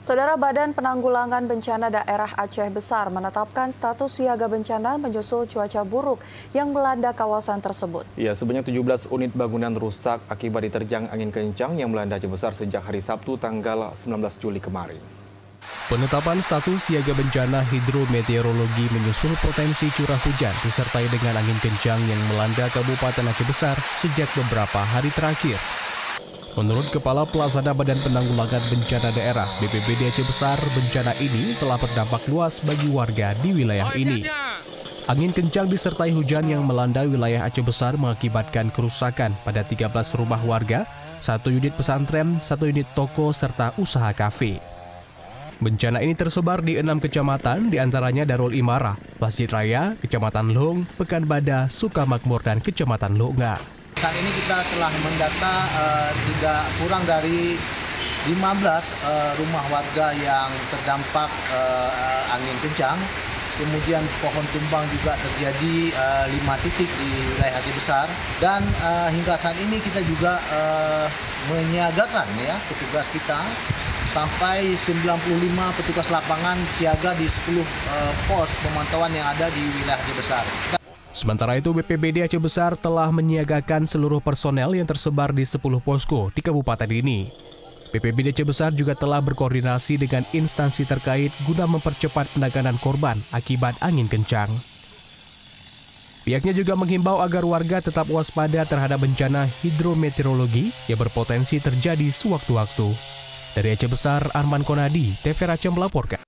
Saudara Badan Penanggulangan Bencana Daerah Aceh Besar menetapkan status siaga bencana menyusul cuaca buruk yang melanda kawasan tersebut. Ya, sebanyak 17 unit bangunan rusak akibat diterjang angin kencang yang melanda Aceh Besar sejak hari Sabtu tanggal 19 Juli kemarin. Penetapan status siaga bencana hidrometeorologi menyusul potensi curah hujan disertai dengan angin kencang yang melanda Kabupaten Aceh Besar sejak beberapa hari terakhir. Menurut Kepala Pelaksana Badan Penanggulangan Bencana Daerah BPBD Aceh Besar, bencana ini telah berdampak luas bagi warga di wilayah ini. Angin kencang disertai hujan yang melanda wilayah Aceh Besar mengakibatkan kerusakan pada 13 rumah warga, 1 unit pesantren, 1 unit toko, serta usaha kafe. Bencana ini tersebar di 6 kecamatan, diantaranya Darul Imarah, Masjid Raya, Kecamatan Long, Pekanbadak, Sukamakmur, dan Kecamatan Lunga. Saat ini kita telah mendata tidak kurang dari 15 rumah warga yang terdampak angin kencang. Kemudian pohon tumbang juga terjadi 5 titik di wilayah Aceh Besar. Dan hingga saat ini kita juga menyiagakan ya petugas kita sampai 95 petugas lapangan siaga di 10 pos pemantauan yang ada di wilayah Aceh Besar. Sementara itu, BPBD Aceh Besar telah menyiagakan seluruh personel yang tersebar di 10 posko di kabupaten ini. BPBD Aceh Besar juga telah berkoordinasi dengan instansi terkait guna mempercepat penanganan korban akibat angin kencang. Pihaknya juga menghimbau agar warga tetap waspada terhadap bencana hidrometeorologi yang berpotensi terjadi sewaktu-waktu. Dari Aceh Besar, Arman Konadi, TV Aceh melaporkan.